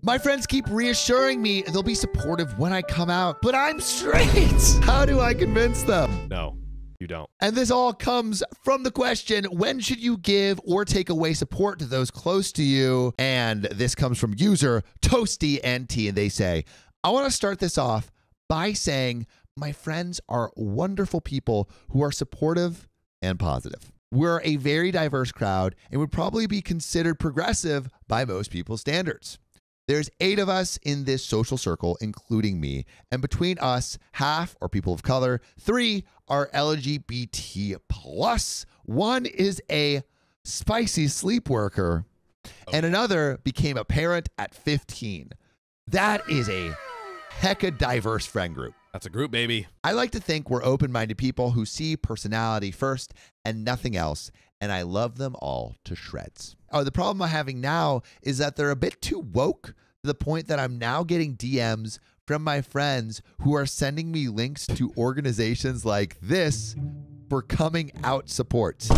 My friends keep reassuring me they'll be supportive when I come out, but I'm straight. How do I convince them? No, you don't. And this all comes from the question, when should you give or take away support to those close to you? And this comes from user ToastyNT, and they say, I want to start this off by saying my friends are wonderful people who are supportive and positive. We're a very diverse crowd and would probably be considered progressive by most people's standards. There's 8 of us in this social circle, including me, and between us, half are people of color, 3 are LGBT+, 1 is a spicy sleep worker, and another became a parent at 15. That is a hecka diverse friend group. That's a group, baby. I like to think we're open-minded people who see personality first and nothing else, and I love them all to shreds. Oh, the problem I'm having now is that they're a bit too woke to the point that I'm now getting DMs from my friends who are sending me links to organizations like this for coming out support.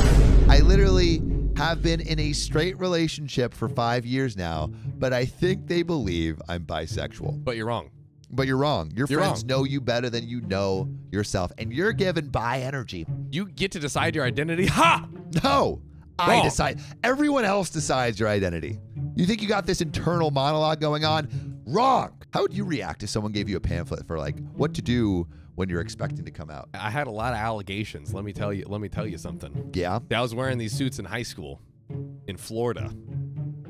I literally have been in a straight relationship for 5 years now, but I think they believe I'm bisexual. But you're wrong. But you're wrong. Your You're friends wrong. know you better than you know yourself, and you're given bi energy. You get to decide your identity. Ha! No, I Wrong. decide. Everyone else decides your identity. You think you got this internal monologue going on? Wrong. How would you react if someone gave you a pamphlet for like what to do when you're expecting to come out? I had a lot of allegations. Let me tell you something. Yeah. I was wearing these suits in high school in Florida,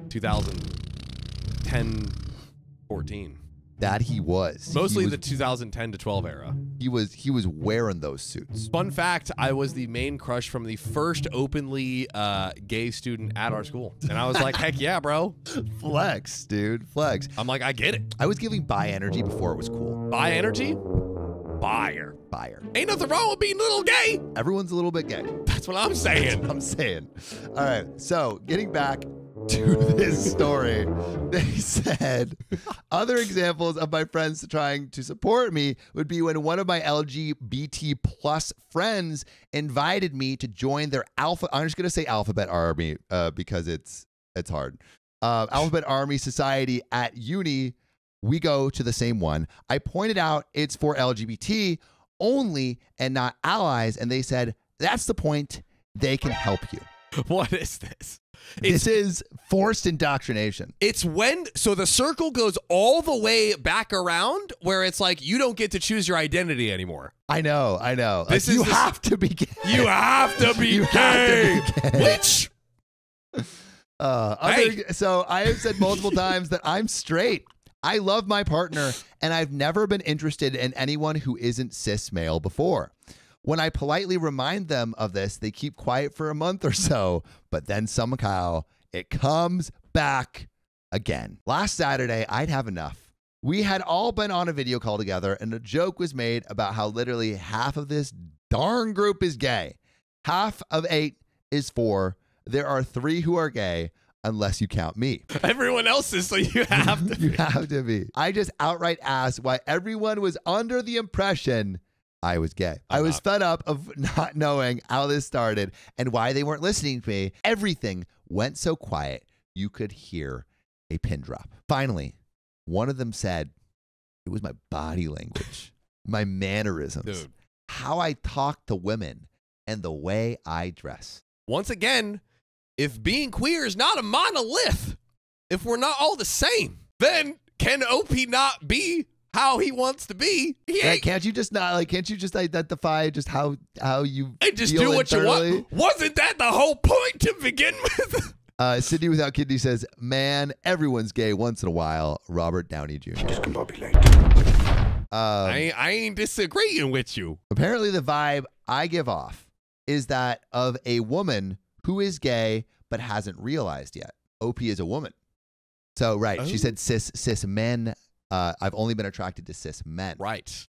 2010, 14. That he was. Mostly He the was, 2010 to 12 era. he was wearing those suits. Fun fact, I was the main crush from the first openly gay student at our school. And I was like, heck yeah, bro. Flex, dude. Flex. I'm like, I get it. I was giving bi energy before it was cool. Bi energy? Buyer. Buyer. Ain't nothing wrong with being a little gay. Everyone's a little bit gay. That's what I'm saying. I'm saying. All right. So getting back to this story, they said other examples of my friends trying to support me would be when one of my LGBT plus friends invited me to join their I'm just going to say alphabet army because it's hard. Alphabet Army Society at uni. We go to the same one. I pointed out it's for LGBT only and not allies. And they said, that's the point. They can help you. What is this? This is forced indoctrination. It's so the circle goes all the way back around where it's like you don't get to choose your identity anymore. I know. This Like, is you have to be gay. You have to be gay. Which? So I have said multiple times that I'm straight. I love my partner, and I've never been interested in anyone who isn't cis male before. When I politely remind them of this, they keep quiet for a month or so, but then somehow it comes back again. Last Saturday, I'd have enough. We had all been on a video call together, and a joke was made about how literally half of this darn group is gay. Half of 8 is 4. There are 3 who are gay, unless you count me. Everyone else is, so you have to. You have to be. I just outright asked why everyone was under the impression I was gay. I was fed up of not knowing how this started and why they weren't listening to me. Everything went so quiet, you could hear a pin drop. Finally, one of them said, it was my body language, my mannerisms, Dude. how I talk to women, and the way I dress. Once again, if being queer is not a monolith, if we're not all the same, then can OP not be how he wants to be? Can't you just identify just how you and just feel do what internally? you want? Wasn't that the whole point to begin with? Sydney Without Kidney says, man, everyone's gay once in a while. Robert Downey Jr. I ain't disagreeing with you. Apparently the vibe I give off is that of a woman who is gay but hasn't realized yet. OP is a woman. So, right. She said cis men. I've only been attracted to cis men. Right.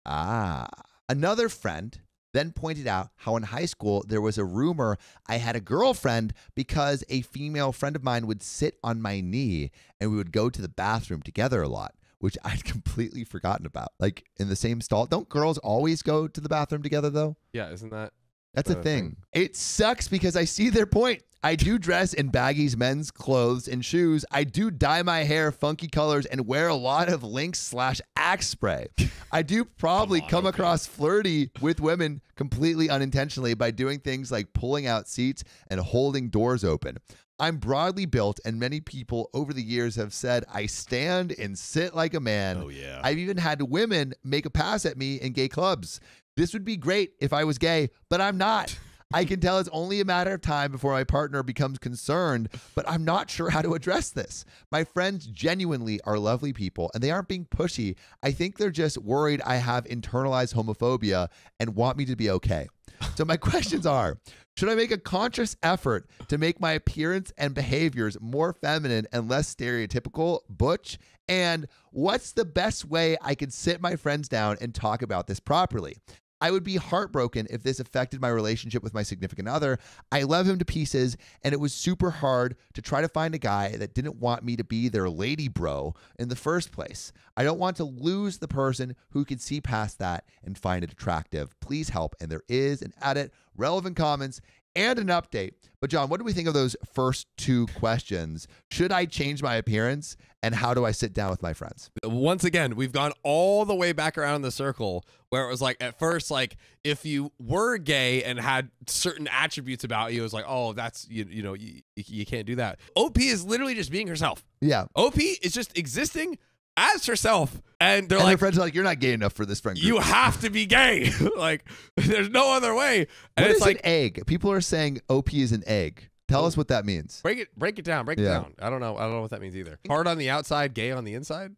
Another friend then pointed out how in high school there was a rumor I had a girlfriend because a female friend of mine would sit on my knee and we would go to the bathroom together a lot, which I'd completely forgotten about. Like in the same stall. Don't girls always go to the bathroom together though? Yeah, isn't that? That's a thing. It sucks because I see their point. I do dress in baggies, men's clothes, and shoes. I do dye my hair funky colors and wear a lot of Lynx/Axe spray. I do probably come across flirty with women completely unintentionally by doing things like pulling out seats and holding doors open. I'm broadly built, and many people over the years have said I stand and sit like a man. Oh, yeah. I've even had women make a pass at me in gay clubs. This would be great if I was gay, but I'm not. I can tell it's only a matter of time before my partner becomes concerned, but I'm not sure how to address this. My friends genuinely are lovely people, and they aren't being pushy. I think they're just worried I have internalized homophobia and want me to be okay. So my questions are, should I make a conscious effort to make my appearance and behaviors more feminine and less stereotypical, butch? And what's the best way I can sit my friends down and talk about this properly? I would be heartbroken if this affected my relationship with my significant other. I love him to pieces, and it was super hard to try to find a guy that didn't want me to be their lady bro in the first place. I don't want to lose the person who can see past that and find it attractive. Please help. And there is an edit, relevant comments, and an update. But John, what do we think of those first two questions? Should I change my appearance? And how do I sit down with my friends? Once again, we've gone all the way back around the circle where it was like, at first, like, if you were gay and had certain attributes about you, it was like, oh, that's, you can't do that. OP is literally just being herself. Yeah. OP is just existing as herself. And they're and like, their friends are like, you're not gay enough for this friend group. You have to be gay. Like, there's no other way. And What it's is like an egg? People are saying OP is an egg. Tell us what that means. Break it down. Break it down. I don't know what that means either. Hard on the outside, gay on the inside.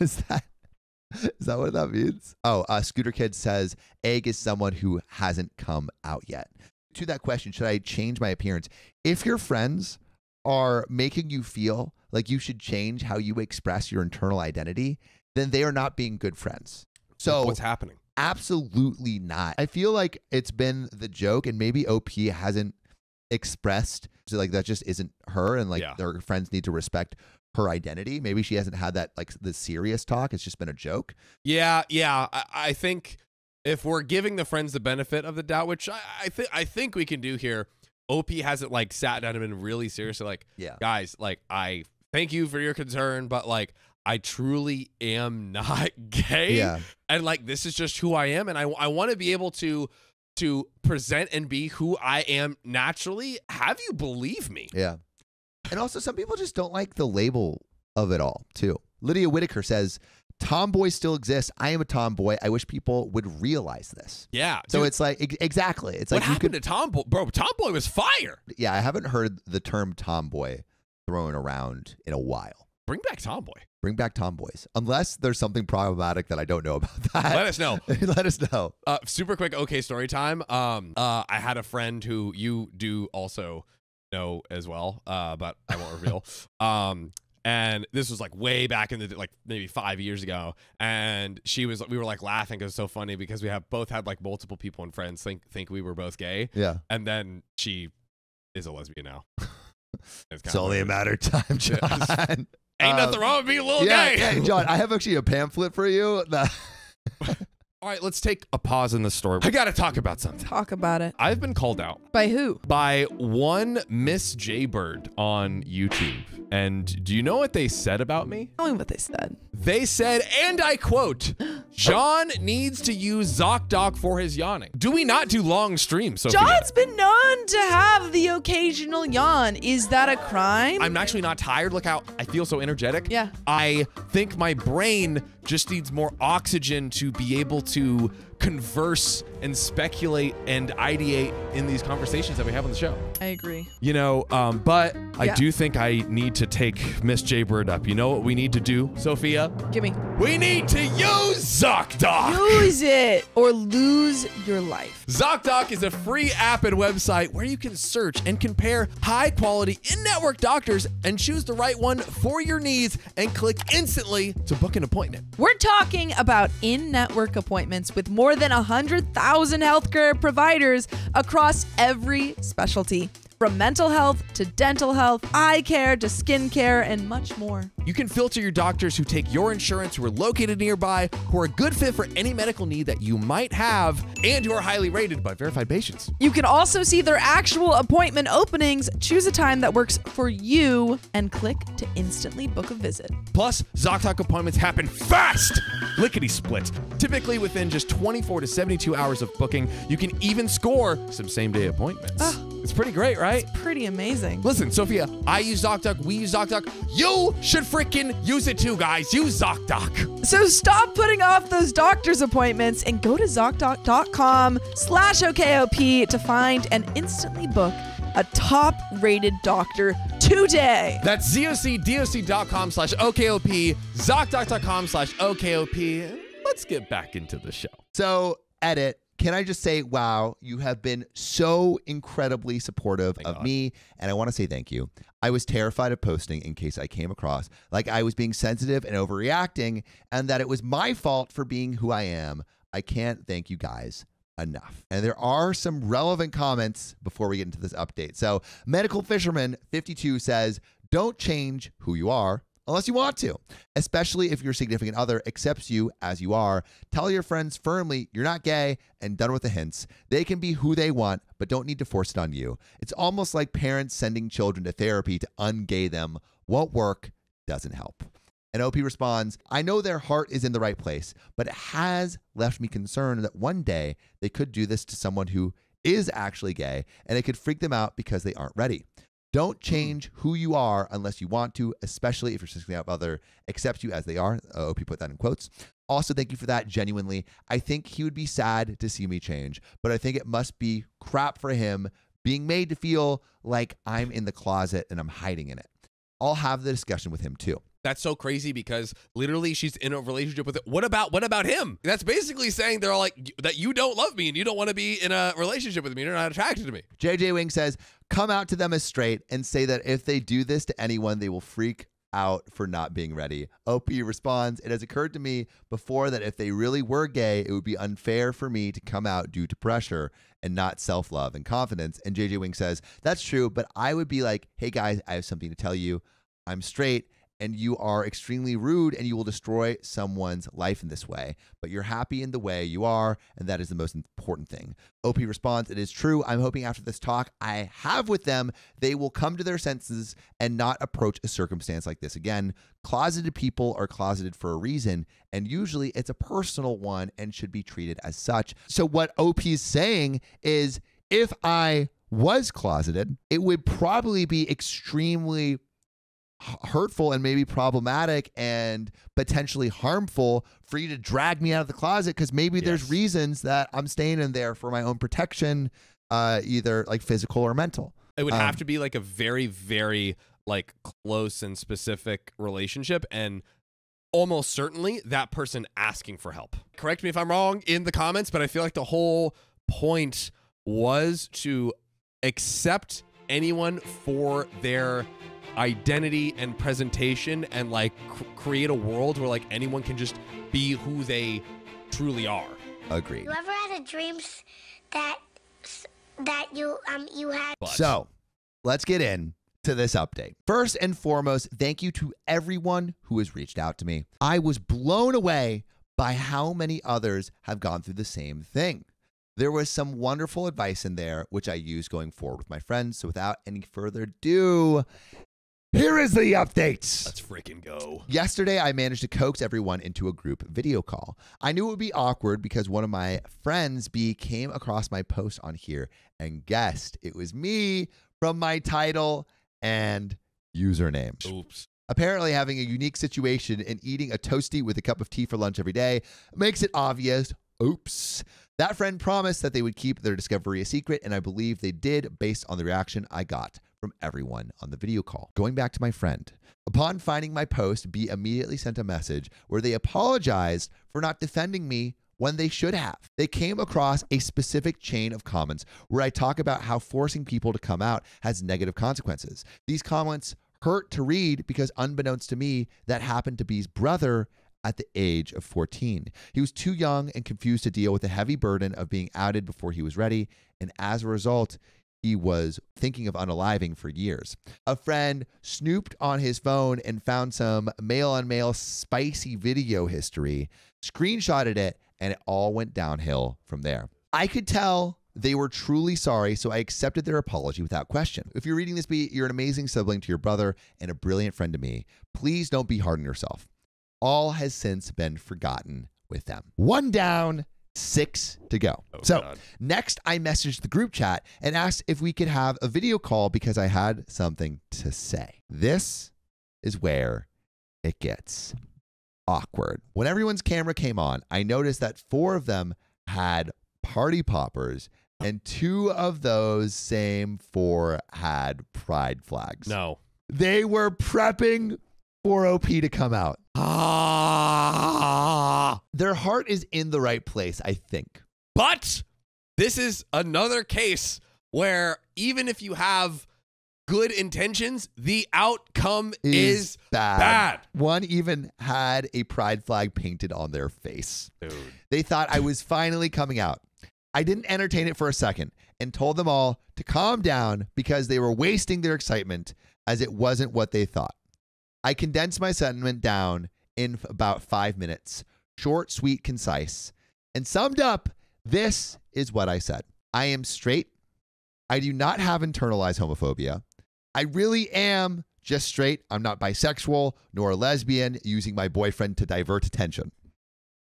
Is that what that means? Oh, Scooter Kid says egg is someone who hasn't come out yet. To that question, should I change my appearance? If your friends are making you feel like you should change how you express your internal identity, then they are not being good friends. So what's happening? Absolutely not. I feel like it's been the joke, and maybe OP hasn't expressed, so like that just isn't her, and like their friends need to respect her identity. Maybe she hasn't had that, like, the serious talk. It's just been a joke. Yeah. I think if we're giving the friends the benefit of the doubt, which I think we can do here, OP hasn't like sat down and been really seriously like, guys, like, I thank you for your concern, but like, I truly am not gay. Yeah. And like, this is just who I am. And I want to be able to present and be who I am naturally. Have you believe me? Yeah. And also, some people just don't like the label of it all, too. Lydia Whitaker says, tomboy still exists. I am a tomboy. I wish people would realize this. Yeah. So it's like, exactly. It's what like, happened to tomboy? Bro, tomboy was fire. Yeah, I haven't heard the term tomboy thrown around in a while. Bring back tomboy. Bring back tomboys. Unless there's something problematic that I don't know about that. Let us know. Let us know. Super quick, okay, story time. I had a friend who you do also know as well, but I won't reveal. And this was like way back in the, like, maybe 5 years ago. And we were like laughing because it's so funny because we both had like multiple people and friends think we were both gay. Yeah. And then she is a lesbian now. It's only a matter of time, John. Ain't nothing wrong with being a little gay. Yeah, John, I have actually a pamphlet for you. All right, let's take a pause in the story. I got to talk about something. Talk about it. I've been called out. By who? By one Miss Jaybird on YouTube. And do you know what they said about me? Tell me what they said. They said, and I quote, John needs to use ZocDoc for his yawning. Do we not do long streams, Sophia? John's been known to have the occasional yawn. Is that a crime? I'm actually not tired. Look how I feel so energetic. Yeah. I think my brain just needs more oxygen to be able to converse and speculate and ideate in these conversations that we have on the show. I agree. You know, but I do think I need to take Miss Jaybird up. You know what we need to do, Sophia? Give me. We need to use ZocDoc. Use it or lose your life. ZocDoc is a free app and website where you can search and compare high-quality in-network doctors and choose the right one for your needs and click instantly to book an appointment. We're talking about in-network appointments with more than 100,000 healthcare providers across every specialty. From mental health to dental health, eye care to skin care, and much more. You can filter your doctors who take your insurance, who are located nearby, who are a good fit for any medical need that you might have, and who are highly rated by verified patients. You can also see their actual appointment openings, choose a time that works for you, and click to instantly book a visit. Plus, ZocDoc appointments happen fast! Lickety-split. Typically within just 24 to 72 hours of booking, you can even score some same-day appointments. It's pretty great, right? It's pretty amazing. Listen, Sophia, I use ZocDoc, we use ZocDoc. You should freaking use it too, guys. Use ZocDoc. So stop putting off those doctor's appointments and go to ZocDoc.com/OKOP to find and instantly book a top-rated doctor today. That's ZocDoc.com/OKOP, ZocDoc.com/OKOP. Let's get back into the show. So, edit. Can I just say, wow, you have been so incredibly supportive of me, and I want to say thank you. I was terrified of posting in case I came across like I was being sensitive and overreacting, and that it was my fault for being who I am. I can't thank you guys enough. And there are some relevant comments before we get into this update. So, Medical Fisherman 52 says, don't change who you are unless you want to, especially if your significant other accepts you as you are. Tell your friends firmly you're not gay and done with the hints. They can be who they want, but don't need to force it on you. It's almost like parents sending children to therapy to ungay them. Won't work, doesn't help. And OP responds, I know their heart is in the right place, but it has left me concerned that one day they could do this to someone who is actually gay, and it could freak them out because they aren't ready. Don't change who you are unless you want to, especially if your significant other accepts you as they are. OP put that in quotes. Also, thank you for that, genuinely. I think he would be sad to see me change, but I think it must be crap for him being made to feel like I'm in the closet and I'm hiding in it. I'll have the discussion with him too. That's so crazy because literally she's in a relationship with it. What about him? That's basically saying they're all like that you don't love me and you don't want to be in a relationship with me. You're not attracted to me. JJ Wing says, come out to them as straight and say that if they do this to anyone, they will freak out for not being ready. OP responds, it has occurred to me before that if they really were gay, it would be unfair for me to come out due to pressure and not self-love and confidence. And JJ Wing says, that's true, but I would be like, hey guys, I have something to tell you. I'm straight. And you are extremely rude and you will destroy someone's life in this way. But you're happy in the way you are, and that is the most important thing. OP responds, it is true. I'm hoping after this talk I have with them, they will come to their senses and not approach a circumstance like this again. Closeted people are closeted for a reason, and usually it's a personal one and should be treated as such. So what OP is saying is, if I was closeted, it would probably be extremely hurtful and maybe problematic and potentially harmful for you to drag me out of the closet, because maybe there's reasons that I'm staying in there for my own protection, either like physical or mental. It would have to be like a very, very like close and specific relationship, and almost certainly that person asking for help. Correct me if I'm wrong in the comments, but I feel like the whole point was to accept anyone for their identity and presentation, and like create a world where like anyone can just be who they truly are. Agreed. You ever had a dreams that you had? So let's get in to this update. First and foremost, thank you to everyone who has reached out to me. I was blown away by how many others have gone through the same thing. There was some wonderful advice in there, which I use going forward with my friends. So without any further ado, here is the updates. Let's freaking go. Yesterday, I managed to coax everyone into a group video call. I knew it would be awkward because one of my friends, B, came across my post on here and guessed it was me from my title and username. Oops. Apparently, having a unique situation and eating a toasty with a cup of tea for lunch every day makes it obvious. Oops. That friend promised that they would keep their discovery a secret, and I believe they did based on the reaction I got from everyone on the video call. Going back to my friend, upon finding my post, B immediately sent a message where they apologized for not defending me when they should have. They came across a specific chain of comments where I talk about how forcing people to come out has negative consequences. These comments hurt to read because unbeknownst to me, that happened to B's brother at the age of 14. He was too young and confused to deal with the heavy burden of being outed before he was ready, and as a result, he was thinking of unaliving for years. A friend snooped on his phone and found some male-on-male spicy video history, screenshotted it, and it all went downhill from there. I could tell they were truly sorry, so I accepted their apology without question. If you're reading this beat, you're an amazing sibling to your brother and a brilliant friend to me. Please don't be hard on yourself. All has since been forgotten with them. 1 down, 6 to go. Oh, so God. Next, I messaged the group chat and asked if we could have a video call because I had something to say. This is where it gets awkward. When everyone's camera came on, I noticed that 4 of them had party poppers and 2 of those same 4 had pride flags. No. They were prepping for OP to come out. Their heart is in the right place, I think. But this is another case where even if you have good intentions, the outcome is bad. One even had a pride flag painted on their face. Dude. They thought I was finally coming out. I didn't entertain it for a second and told them all to calm down because they were wasting their excitement as it wasn't what they thought. I condensed my sentiment down in about 5 minutes, short, sweet, concise, and summed up, this is what I said. I am straight. I do not have internalized homophobia. I really am just straight. I'm not bisexual nor a lesbian using my boyfriend to divert attention.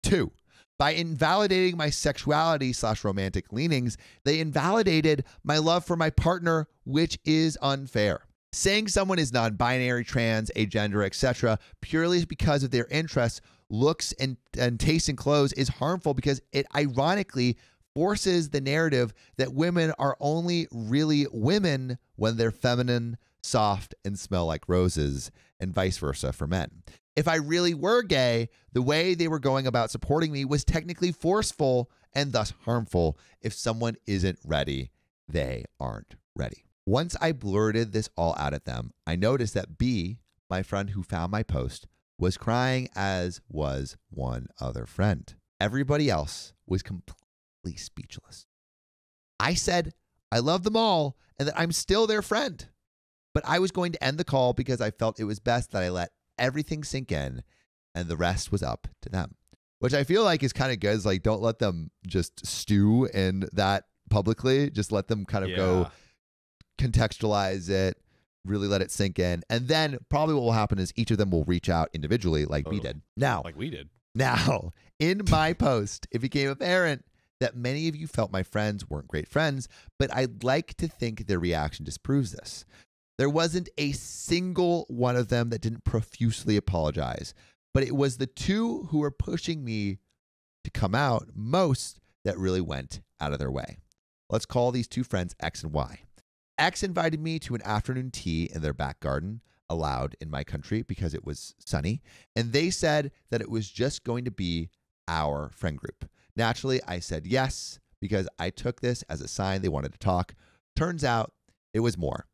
2, by invalidating my sexuality/romantic leanings, they invalidated my love for my partner, which is unfair. Saying someone is non-binary, trans, agender, etc. purely because of their interests, looks, and taste in clothes is harmful because it ironically forces the narrative that women are only really women when they're feminine, soft, and smell like roses, and vice versa for men. If I really were gay, the way they were going about supporting me was technically forceful and thus harmful. If someone isn't ready, they aren't ready. Once I blurted this all out at them, I noticed that B, my friend who found my post, was crying, as was one other friend. Everybody else was completely speechless. I said I love them all and that I'm still their friend. But I was going to end the call because I felt it was best that I let everything sink in and the rest was up to them. Which I feel like is kind of good. It's like, don't let them just stew in that publicly. Just let them kind of go contextualize it, really let it sink in. And then probably what will happen is each of them will reach out individually like we did. Now, in my post, it became apparent that many of you felt my friends weren't great friends, but I'd like to think their reaction disproves this. There wasn't a single one of them that didn't profusely apologize, but it was the 2 who were pushing me to come out most that really went out of their way. Let's call these 2 friends X and Y. X invited me to an afternoon tea in their back garden, allowed in my country because it was sunny, and they said that it was just going to be our friend group. Naturally, I said yes because I took this as a sign they wanted to talk. Turns out it was more.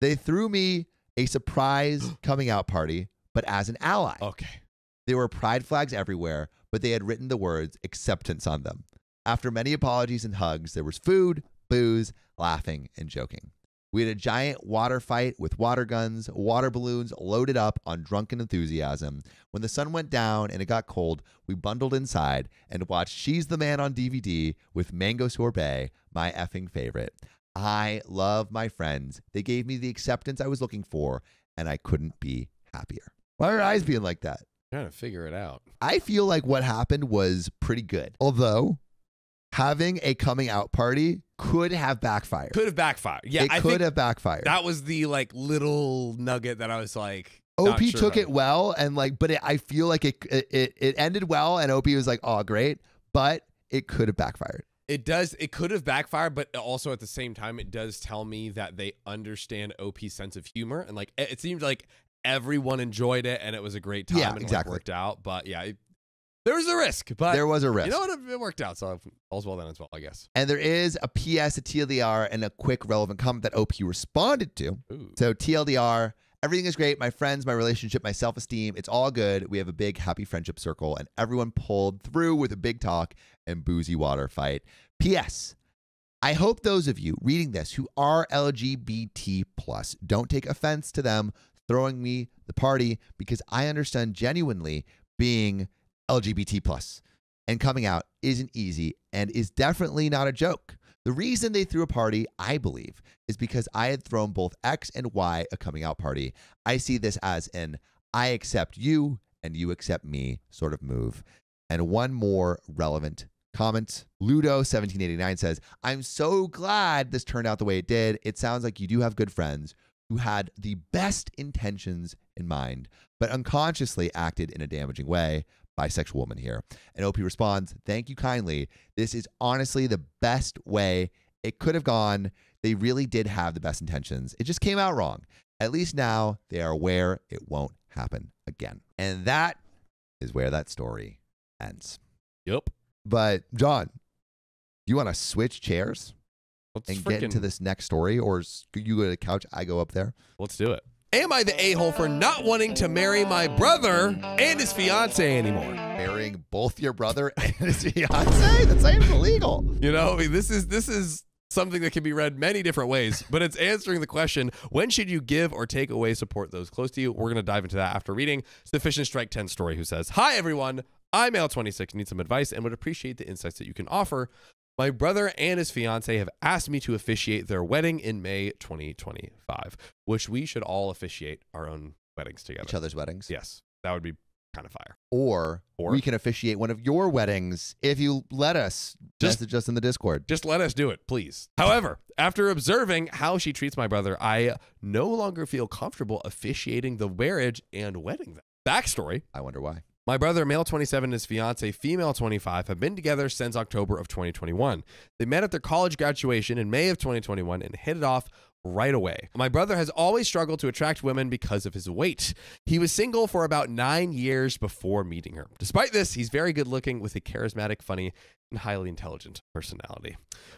They threw me a surprise coming out party, but as an ally. Okay. There were pride flags everywhere, but they had written the words acceptance on them. After many apologies and hugs, there was food, booze, laughing, and joking. We had a giant water fight with water guns, water balloons loaded up on drunken enthusiasm. When the sun went down and it got cold, we bundled inside and watched She's the Man on DVD with mango sorbet, my effing favorite. I love my friends. They gave me the acceptance I was looking for, and I couldn't be happier. Why are your eyes being like that? I'm trying to figure it out. I feel like what happened was pretty good. Although having a coming out party could have backfired. Could have backfired. Yeah, it could have backfired. That was the like little nugget that I was like, OP took it well, and like, but I feel like it ended well, and OP was like, oh great, but it could have backfired. It does. It could have backfired, but also at the same time, it does tell me that they understand OP's sense of humor, and like it seemed like everyone enjoyed it, and it was a great time, and exactly. It worked out. But yeah. There was a risk, but there was a risk. You know what? It worked out, so all's well then as well, I guess. And there is a PS, a TLDR, and a quick relevant comment that OP responded to. Ooh. So TLDR, everything is great. My friends, my relationship, my self-esteem, it's all good. We have a big happy friendship circle, and everyone pulled through with a big talk and boozy water fight. PS, I hope those of you reading this who are LGBT+, don't take offense to them throwing me the party, because I understand genuinely being LGBT+ and coming out isn't easy and is definitely not a joke. The reason they threw a party, I believe, is because I had thrown both X and Y a coming out party. I see this as an I accept you and you accept me sort of move. And one more relevant comment. Ludo1789 says, I'm so glad this turned out the way it did. It sounds like you do have good friends who had the best intentions in mind, but unconsciously acted in a damaging way. Bisexual woman here. And OP responds, thank you kindly. This is honestly the best way it could have gone. They really did have the best intentions. It just came out wrong. At least now they are aware it won't happen again. And that is where that story ends. Yep. But John, do you want to switch chairs and get into this next story? Or you go to the couch, I go up there? Let's do it. Am I the a-hole for not wanting to marry my brother and his fiancée anymore? Marrying both your brother and his fiancée? That seems illegal. You know, I mean, this is something that can be read many different ways, but it's answering the question, when should you give or take away support those close to you? We're going to dive into that after reading Sufficient Strike 10 story, who says, hi, everyone. I'm male 26, need some advice and would appreciate the insights that you can offer. My brother and his fiancée have asked me to officiate their wedding in May 2025, which we should all officiate our own weddings together. Each other's weddings? Yes, that would be kind of fire. Or we can officiate one of your weddings if you let us. Message us in the Discord. Just let us do it, please. However, after observing how she treats my brother, I no longer feel comfortable officiating the marriage and wedding. Backstory. I wonder why. My brother, male 27, and his fiancée, female 25, have been together since October of 2021. They met at their college graduation in May of 2021 and hit it off right away. My brother has always struggled to attract women because of his weight. He was single for about 9 years before meeting her. Despite this, he's very good looking with a charismatic, funny, and highly intelligent personality.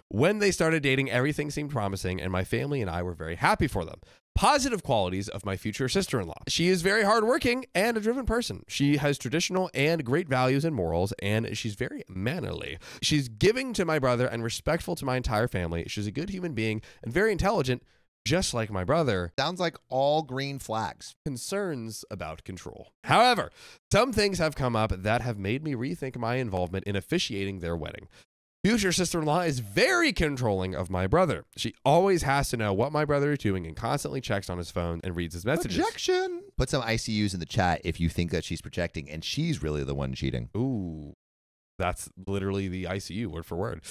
When they started dating, everything seemed promising, and my family and I were very happy for them. Positive qualities of my future sister-in-law. She is very hardworking and a driven person. She has traditional and great values and morals, and she's very mannerly. She's giving to my brother and respectful to my entire family. She's a good human being and very intelligent, just like my brother. Sounds like all green flags. Concerns about control. However, some things have come up that have made me rethink my involvement in officiating their wedding. Future sister-in-law is very controlling of my brother. She always has to know what my brother is doing and constantly checks on his phone and reads his messages. Projection. Put some ICUs in the chat if you think that she's projecting and she's really the one cheating. Ooh. That's literally the ICU, word for word.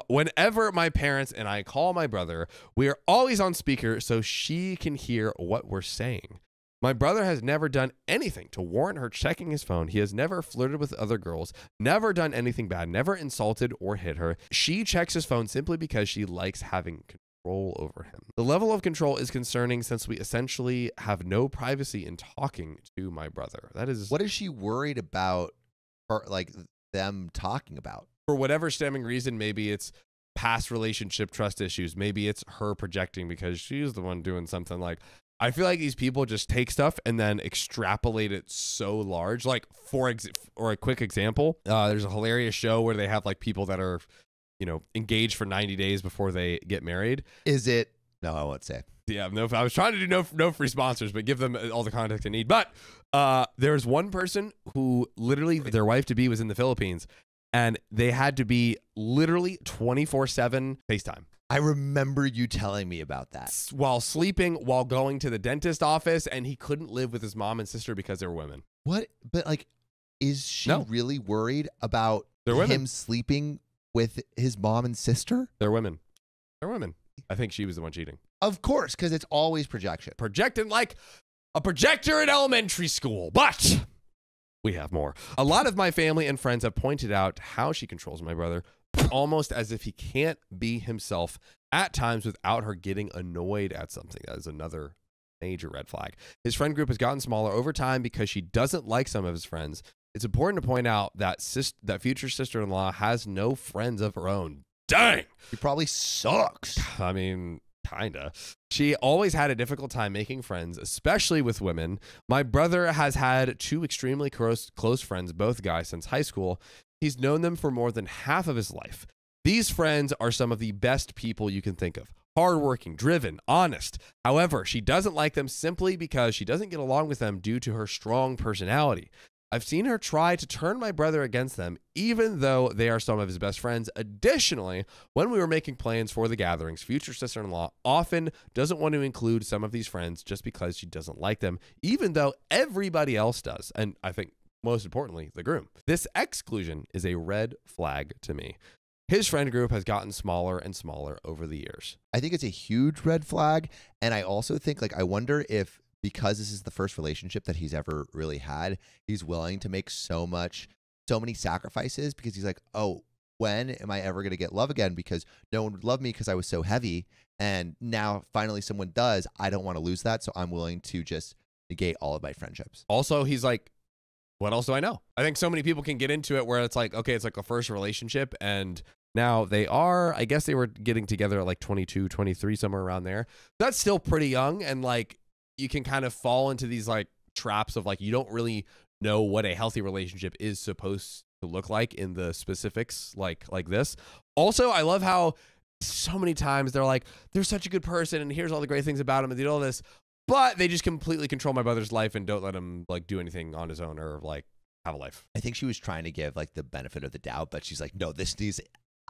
Whenever my parents and I call my brother, we are always on speaker so she can hear what we're saying. My brother has never done anything to warrant her checking his phone. He has never flirted with other girls, never done anything bad, never insulted or hit her. She checks his phone simply because she likes having control over him. The level of control is concerning since we essentially have no privacy in talking to my brother. That is... What is she worried about, or like them talking about? For whatever stemming reason, maybe it's past relationship trust issues. Maybe it's her projecting because she's the one doing something. Like, I feel like these people just take stuff and then extrapolate it so large. Like, for a quick example, there's a hilarious show where they have like people that are, you know, engaged for 90 days before they get married. Is it? No, I won't say. Yeah, no. I was trying to do no free sponsors, but give them all the context they need. But there's one person who literally their wife to be was in the Philippines, and they had to be literally 24/7 FaceTime. I remember you telling me about that. While sleeping, while going to the dentist office, and he couldn't live with his mom and sister because they were women. What? But like, is she really worried about him sleeping with his mom and sister? They're women. They're women. I think she was the one cheating. Of course, because it's always projection. Projecting like a projector in elementary school. But we have more. A lot of my family and friends have pointed out how she controls my brother, almost as if he can't be himself at times without her getting annoyed at something. That is another major red flag. His friend group has gotten smaller over time because she doesn't like some of his friends. It's important to point out that future sister-in-law has no friends of her own. Dang! She probably sucks. I mean, kinda. She always had a difficult time making friends, especially with women. My brother has had two extremely close friends, both guys, since high school. He's known them for more than half of his life. These friends are some of the best people you can think of. Hardworking, driven, honest. However, she doesn't like them simply because she doesn't get along with them due to her strong personality. I've seen her try to turn my brother against them, even though they are some of his best friends. Additionally, when we were making plans for the gatherings, future sister-in-law often doesn't want to include some of these friends just because she doesn't like them, even though everybody else does. And I think most importantly, the groom. This exclusion is a red flag to me. His friend group has gotten smaller and smaller over the years. I think it's a huge red flag. And I also think, like, I wonder if, because this is the first relationship that he's ever really had, he's willing to make so many sacrifices, because he's like, oh, when am I ever going to get love again? Because no one would love me because I was so heavy. And now finally someone does. I don't want to lose that. So I'm willing to just negate all of my friendships. Also, he's like, what else do I know? I think so many people can get into it where it's like, okay, it's like a first relationship, and now I guess they were getting together at like 22, 23, somewhere around there. That's still pretty young. And like, you can kind of fall into these like traps of like, you don't really know what a healthy relationship is supposed to look like in the specifics like this. Also, I love how so many times they're like, they're such a good person and here's all the great things about him and they do all this, but they just completely control my brother's life and don't let him like do anything on his own or like have a life. I think she was trying to give like the benefit of the doubt, but she's like, no, this needs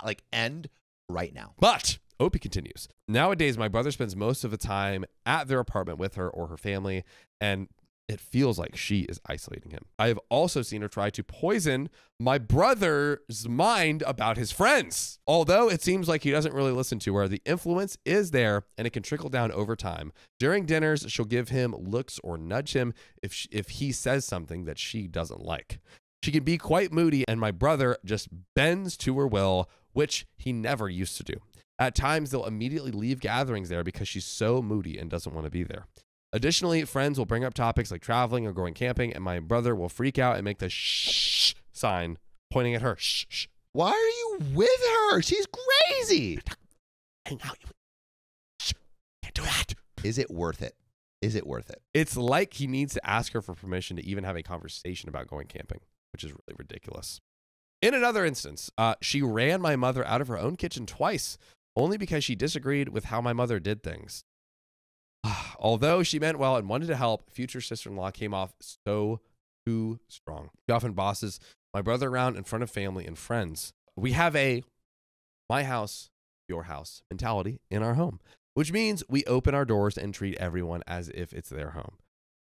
like end right now. But Opie continues. Nowadays, my brother spends most of the time at their apartment with her or her family, and it feels like she is isolating him. I have also seen her try to poison my brother's mind about his friends. Although it seems like he doesn't really listen to her, the influence is there and it can trickle down over time. During dinners, she'll give him looks or nudge him if he says something that she doesn't like. She can be quite moody, and my brother just bends to her will, which he never used to do. At times, they'll immediately leave gatherings there because she's so moody and doesn't want to be there. Additionally, friends will bring up topics like traveling or going camping, and my brother will freak out and make the shh sign, pointing at her. Shh, shh. Why are you with her? She's crazy. Hang out. Shh. Can't do that. Is it worth it? Is it worth it? It's like he needs to ask her for permission to even have a conversation about going camping, which is really ridiculous. In another instance, she ran my mother out of her own kitchen twice, only because she disagreed with how my mother did things. Although she meant well and wanted to help, future sister-in-law came off so too strong. She often bosses my brother around in front of family and friends. We have a my house, your house mentality in our home, which means we open our doors and treat everyone as if it's their home.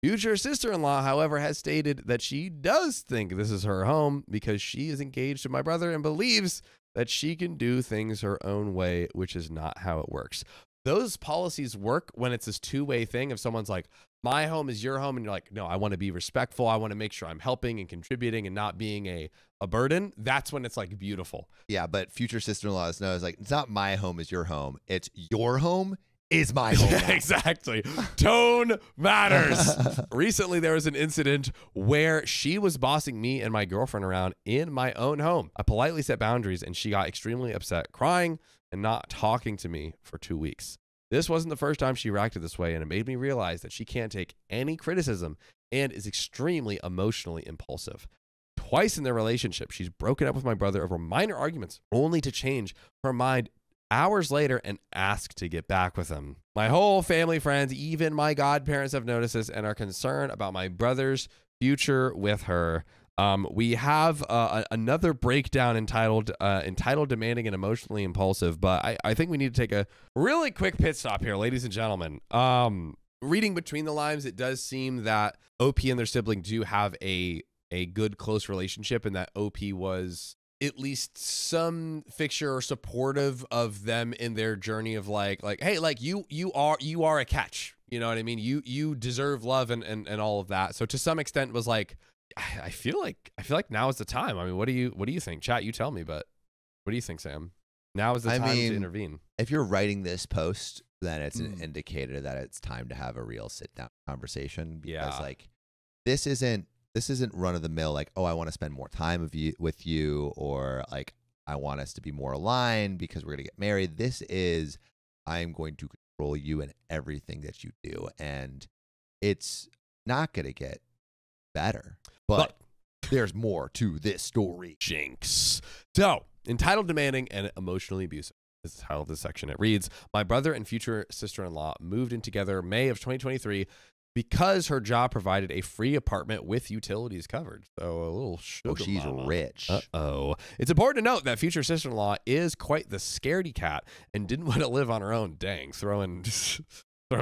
Future sister-in-law, however, has stated that she does think this is her home because she is engaged to my brother and believes that she can do things her own way, which is not how it works. Those policies work when it's this two-way thing. If someone's like, my home is your home, and you're like, no, I want to be respectful. I want to make sure I'm helping and contributing and not being a burden. That's when it's like beautiful. Yeah, but future sister-in-law knows like, it's not my home is your home. It's your home is my home. Exactly. Tone matters. Recently, there was an incident where she was bossing me and my girlfriend around in my own home. I politely set boundaries, and she got extremely upset, crying and not talking to me for 2 weeks. This wasn't the first time she reacted this way, and it made me realize that she can't take any criticism and is extremely emotionally impulsive. Twice in their relationship, she's broken up with my brother over minor arguments, only to change her mind hours later and ask to get back with him. My whole family, friends, even my godparents have noticed this and are concerned about my brother's future with her. We have another breakdown entitled Demanding and Emotionally Impulsive, but I think we need to take a really quick pit stop here, ladies and gentlemen. Reading between the lines, it does seem that OP and their sibling do have a good, close relationship, and that OP was at least some fixture or supportive of them in their journey of like, hey, like you are a catch. You know what I mean? You deserve love and all of that. So to some extent was like, I feel like now is the time. I mean, what do you think? Chat, you tell me, but what do you think, Sam? Now is the time to intervene. If you're writing this post, then it's an indicator that it's time to have a real sit down conversation, because like this isn't run of the mill like, oh, I want to spend more time with you, or like I want us to be more aligned because we're going to get married. This is, I'm going to control you and everything that you do, and it's not going to get better. But there's more to this story. Jinx. So entitled, demanding, and emotionally abusive. This is how this section it reads. My brother and future sister-in-law moved in together May of 2023 because her job provided a free apartment with utilities covered. So a little sugar she's mama. rich. Uh-oh. It's important to note that future sister-in-law is quite the scaredy cat and didn't want to live on her own. Dang, throwing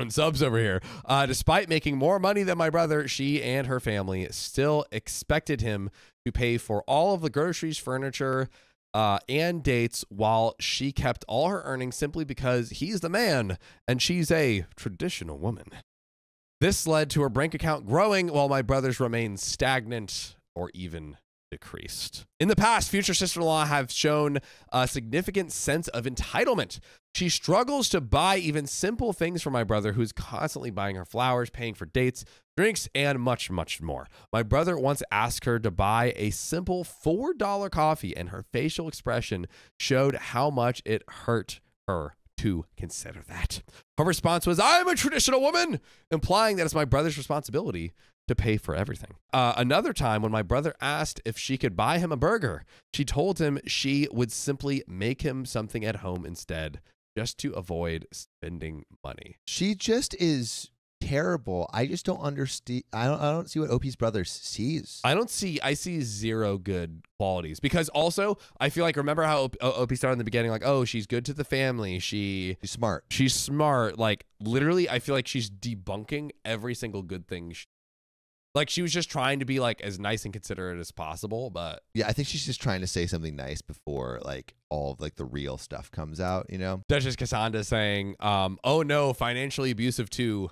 subs over here. Despite making more money than my brother, she and her family still expected him to pay for all of the groceries, furniture, and dates, while she kept all her earnings simply because he's the man and she's a traditional woman. This led to her bank account growing while my brother's remained stagnant or even decreased. In the past, future sister-in-law have shown a significant sense of entitlement. She struggles to buy even simple things for my brother, who's constantly buying her flowers, paying for dates, drinks, and much, much more. My brother once asked her to buy a simple $4 coffee, and her facial expression showed how much it hurt her to consider that. Her response was, "I'm a traditional woman," implying that it's my brother's responsibility to pay for everything. Another time when my brother asked if she could buy him a burger, she told him she would simply make him something at home instead, just to avoid spending money. She just is terrible. I just don't understand. I don't see what OP's brother sees. I see zero good qualities, because also I feel like, remember how OP started in the beginning, like, oh, she's good to the family. She's smart. Like, literally, I feel like she's debunking every single good thing. Like, she was just trying to be like as nice and considerate as possible, but yeah, I think she's just trying to say something nice before like all of like the real stuff comes out, you know? Duchess Cassandra saying, oh no, financially abusive too.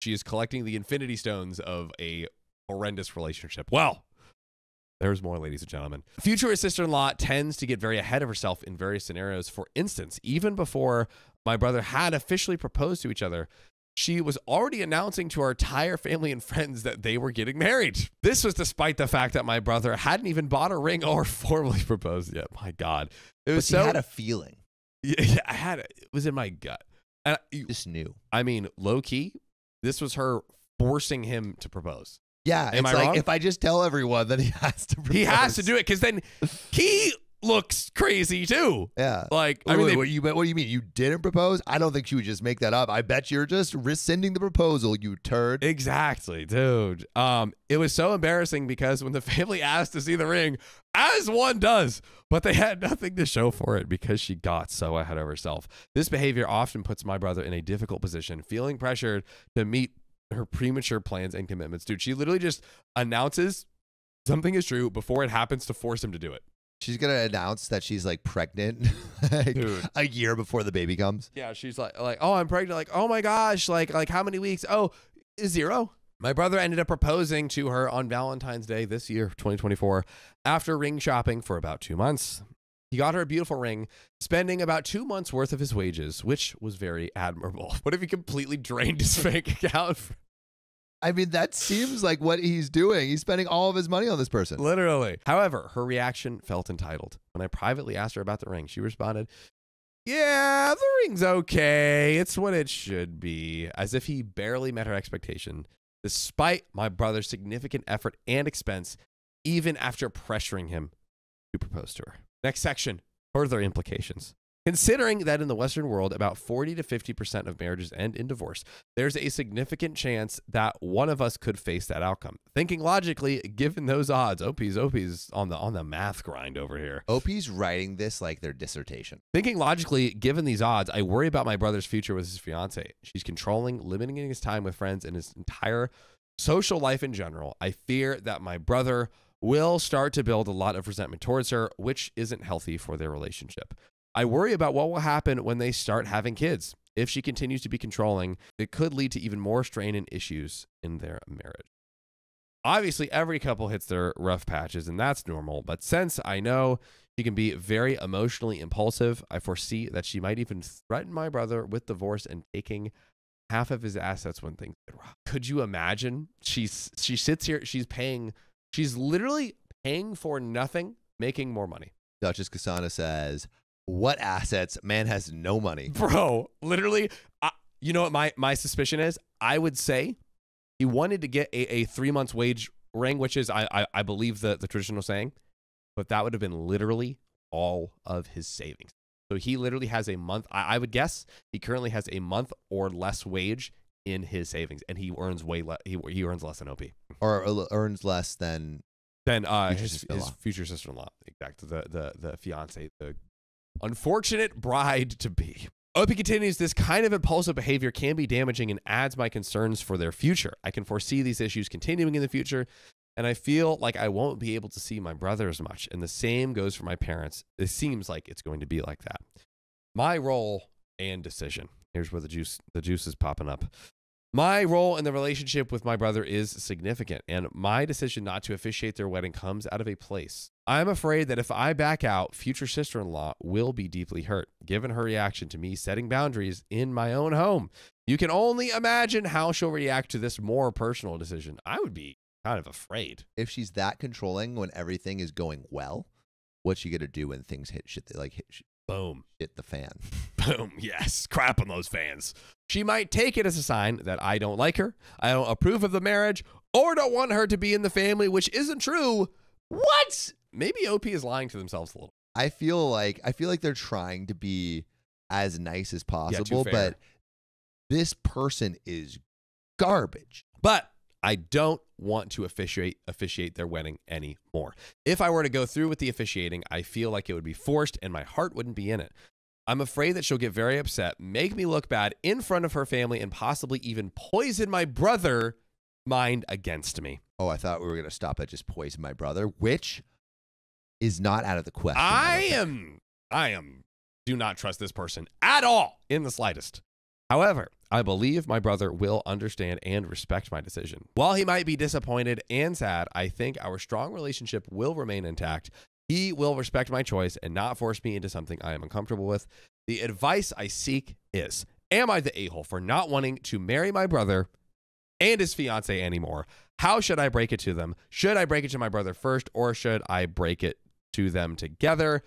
She is collecting the infinity stones of a horrendous relationship. Well, there's more, ladies and gentlemen. Future sister-in-law tends to get very ahead of herself in various scenarios. For instance, even before my brother had officially proposed to each other, she was already announcing to our entire family and friends that they were getting married. This was despite the fact that my brother hadn't even bought a ring or formally proposed yet. My God. It was But you had a feeling. Yeah, I had it. It was in my gut. And just knew. I mean, low key, this was her forcing him to propose. Yeah. Am I like, wrong? if I just tell everyone, then he has to propose. He has to do it, because then he looks crazy too. Yeah. Like, I mean, what do you mean? You didn't propose? I don't think she would just make that up. I bet you're just rescinding the proposal, you turd. Exactly, dude. It was so embarrassing because when the family asked to see the ring, as one does, but they had nothing to show for it because she got so ahead of herself. This behavior often puts my brother in a difficult position, feeling pressured to meet her premature plans and commitments. Dude, she literally just announces something is true before it happens to force him to do it. She's going to announce that she's like pregnant like, a year before the baby comes. Yeah, she's like, oh, I'm pregnant. Like, oh my gosh, like how many weeks? Oh, 0. My brother ended up proposing to her on Valentine's Day this year, 2024, after ring shopping for about 2 months. He got her a beautiful ring, spending about 2 months worth of his wages, which was very admirable. What if he completely drained his bank account? I mean, that seems like what he's doing. He's spending all of his money on this person. Literally. However, her reaction felt entitled. When I privately asked her about the ring, she responded, "Yeah, the ring's okay. It's what it should be," as if he barely met her expectation, despite my brother's significant effort and expense, even after pressuring him to propose to her. Next section, further implications. Considering that in the Western world, about 40 to 50% of marriages end in divorce, there's a significant chance that one of us could face that outcome. Thinking logically, given those odds, OP's on the math grind over here. OP's writing this like their dissertation. Thinking logically, given these odds, I worry about my brother's future with his fiancée. She's controlling, limiting his time with friends and his entire social life in general. I fear that my brother will start to build a lot of resentment towards her, which isn't healthy for their relationship. I worry about what will happen when they start having kids. If she continues to be controlling, it could lead to even more strain and issues in their marriage. Obviously, every couple hits their rough patches, and that's normal. But since I know she can be very emotionally impulsive, I foresee that she might even threaten my brother with divorce and taking half of his assets when things get rough. Could you imagine? She sits here, she's literally paying for nothing, making more money. Duchess Cassandra says, "What assets? Man has no money." Bro, literally, you know what my suspicion is? I would say he wanted to get a 3 months wage ring, which is, I believe, the traditional saying, but that would have been literally all of his savings. So he literally has a month. I would guess he currently has a month or less wage in his savings, and he earns way less. He earns less than OP, or earns less than his future sister-in-law. Exactly. The fiance, the unfortunate bride to be. OP continues, this kind of impulsive behavior can be damaging and adds my concerns for their future. I can foresee these issues continuing in the future, and I feel like I won't be able to see my brother as much. And the same goes for my parents. It seems like it's going to be like that. My role and decision. Here's where the juice is popping up. My role in the relationship with my brother is significant, and my decision not to officiate their wedding comes out of a place. I'm afraid that if I back out, future sister-in-law will be deeply hurt, given her reaction to me setting boundaries in my own home. You can only imagine how she'll react to this more personal decision. I would be kind of afraid. If she's that controlling when everything is going well, what's she gonna do when things hit shit? Boom. Hit the fan. Boom. Yes. Crap on those fans. She might take it as a sign that I don't like her, I don't approve of the marriage, or don't want her to be in the family, which isn't true. What? Maybe OP is lying to themselves a little. I feel like they're trying to be as nice as possible, but this person is garbage. But I don't want to officiate their wedding anymore. If I were to go through with the officiating, I feel like it would be forced and my heart wouldn't be in it. I'm afraid that she'll get very upset, make me look bad in front of her family, and possibly even poison my brother mind against me. Oh, I thought we were going to stop at just poison my brother, which is not out of the question. I do not trust this person at all in the slightest. However, I believe my brother will understand and respect my decision. While he might be disappointed and sad, I think our strong relationship will remain intact. He will respect my choice and not force me into something I am uncomfortable with. The advice I seek is, am I the a-hole for not wanting to marry my brother and his fiancée anymore? How should I break it to them? Should I break it to my brother first, or should I break it to them together?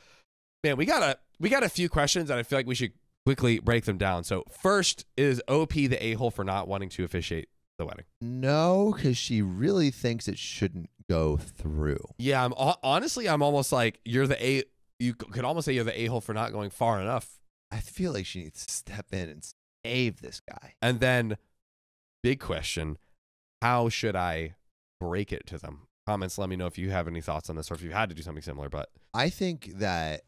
Man, we got a few questions, and I feel like we should quickly break them down. So first, is OP the a-hole for not wanting to officiate the wedding? No, because she really thinks it shouldn't go through. Yeah, I'm almost like you could almost say you're the a-hole for not going far enough. I feel like she needs to step in and save this guy. And then, big question, how should I break it to them? Comments, let me know if you have any thoughts on this, or if you had to do something similar. But I think that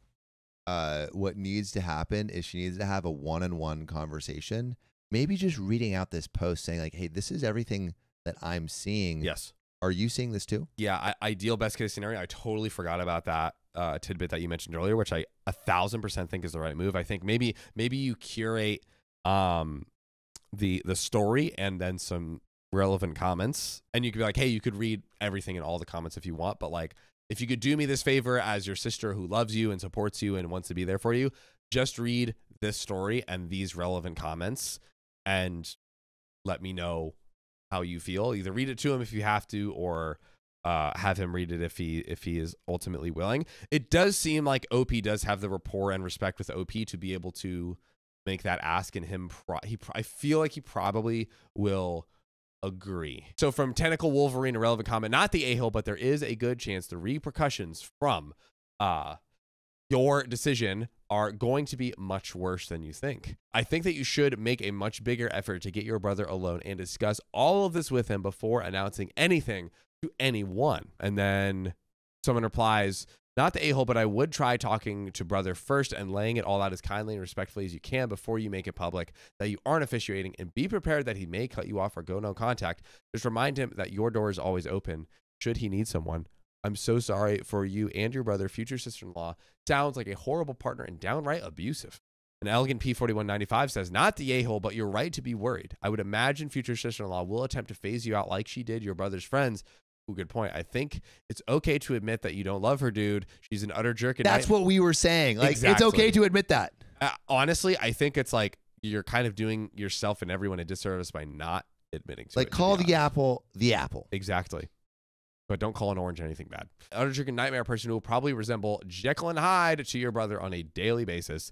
what needs to happen is she needs to have a one-on-one conversation, maybe just reading out this post saying like, hey, this is everything that I'm seeing. Yes. Are you seeing this too? Yeah, ideal best case scenario. I totally forgot about that tidbit that you mentioned earlier, which I 1,000% think is the right move. I think maybe you curate the story and then some relevant comments, and you could be like, hey, you could read everything in all the comments if you want, but like, if you could do me this favor as your sister who loves you and supports you and wants to be there for you, just read this story and these relevant comments and let me know how you feel. Either read it to him if you have to, or have him read it if he is ultimately willing. It does seem like OP does have the rapport and respect with OP to be able to make that ask, and I feel like he probably will agree. So from Tentacle Wolverine, a relevant comment, not the a-hole, but there is a good chance the repercussions from your decision are going to be much worse than you think. I think that you should make a much bigger effort to get your brother alone and discuss all of this with him before announcing anything to anyone. And then someone replies, not the a-hole, but I would try talking to brother first and laying it all out as kindly and respectfully as you can before you make it public that you aren't officiating, and be prepared that he may cut you off or go no contact. Just remind him that your door is always open should he need someone. I'm so sorry for you and your brother, future sister-in-law. Sounds like a horrible partner and downright abusive. An elegant P4195 says, not the a-hole, but you're right to be worried. I would imagine future sister-in-law will attempt to phase you out like she did your brother's friends. Ooh, good point. I think it's okay to admit that you don't love her, dude. She's an utter jerk. That's what we were saying. Like, exactly. It's okay to admit that. Honestly, I think it's like you're kind of doing yourself and everyone a disservice by not admitting to it. Like, call the apple the apple. Exactly. But don't call an orange anything bad. Utter jerk and nightmare person who will probably resemble Jekyll and Hyde to your brother on a daily basis.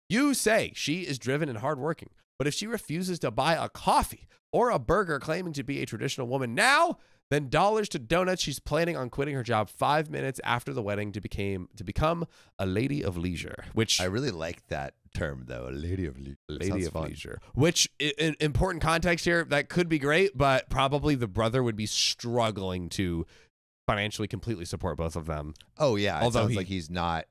You say she is driven and hardworking, but if she refuses to buy a coffee or a burger claiming to be a traditional woman now, then dollars to donuts. She's planning on quitting her job 5 minutes after the wedding to become a lady of leisure. Which I really like that term though, a lady of leisure. Lady of leisure. Which, in important context here, that could be great, but probably the brother would be struggling to financially completely support both of them. Oh yeah, although it sounds like he's not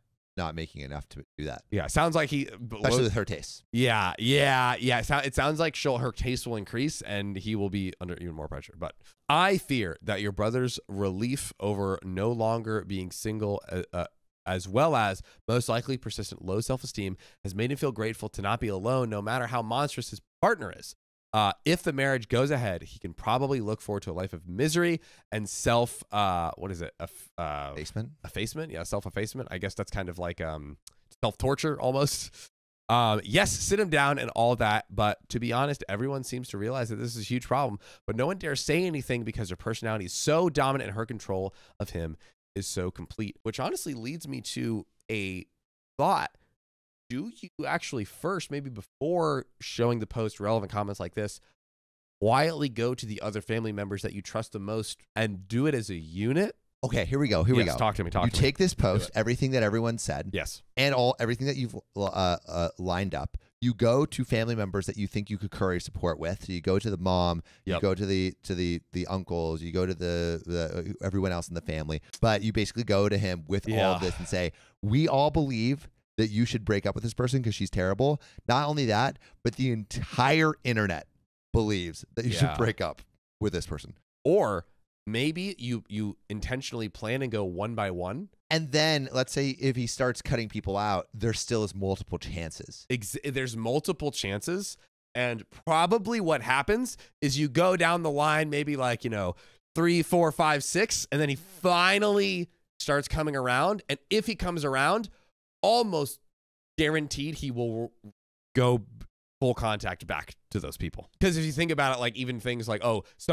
making enough to do that. Yeah, sounds like especially with her tastes. Yeah. It sounds like her taste will increase and he will be under even more pressure. But I fear that your brother's relief over no longer being single, as well as most likely persistent low self-esteem, has made him feel grateful to not be alone, no matter how monstrous his partner is. If the marriage goes ahead, he can probably look forward to a life of misery and effacement? Effacement? Yeah, self-effacement. I guess that's kind of like self-torture almost. Yes, sit him down and all that, but to be honest, everyone seems to realize that this is a huge problem, but no one dares say anything because her personality is so dominant and her control of him is so complete, which honestly leads me to a thought. Do you actually first, maybe before showing the post relevant comments like this, quietly go to the other family members that you trust the most and do it as a unit? Okay, here we go. Here we go. Talk to me. You take this post, everything that everyone said, yes, and everything that you've lined up. You go to family members that you think you could curry support with. So you go to the mom, you go to the uncles, you go to the everyone else in the family. But you basically go to him with all of this and say, we all believe that you should break up with this person because she's terrible. Not only that, but the entire internet believes that you should break up with this person. Or maybe you intentionally plan and go one by one. And then let's say if he starts cutting people out, there still is multiple chances. There's multiple chances. And probably what happens is you go down the line, maybe like, 3, 4, 5, 6, and then he finally starts coming around. And if he comes around, almost guaranteed he will go full contact back to those people. Because if you think about it, like even things like,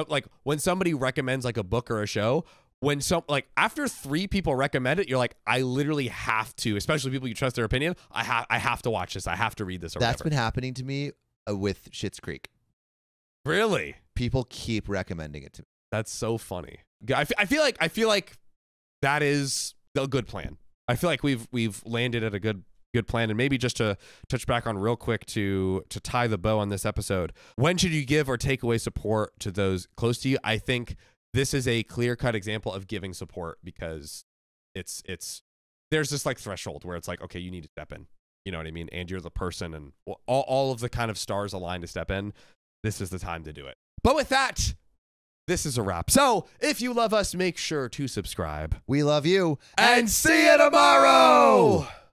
like when somebody recommends like a book or a show, when after 3 people recommend it, you're like, I literally have to, especially people you trust their opinion. I have to watch this. I have to read this. That's been happening to me with Schitt's Creek. Really? People keep recommending it to me. That's so funny. I feel like that is a good plan. I feel like we've landed at a good plan. And maybe just to touch back on real quick to tie the bow on this episode, when should you give or take away support to those close to you? I think this is a clear-cut example of giving support because it's there's this like threshold where it's like, okay, you need to step in. You know what I mean? And you're the person, and all of the kind of stars align to step in. This is the time to do it. But with that, this is a wrap. So if you love us, make sure to subscribe. We love you. And see you tomorrow.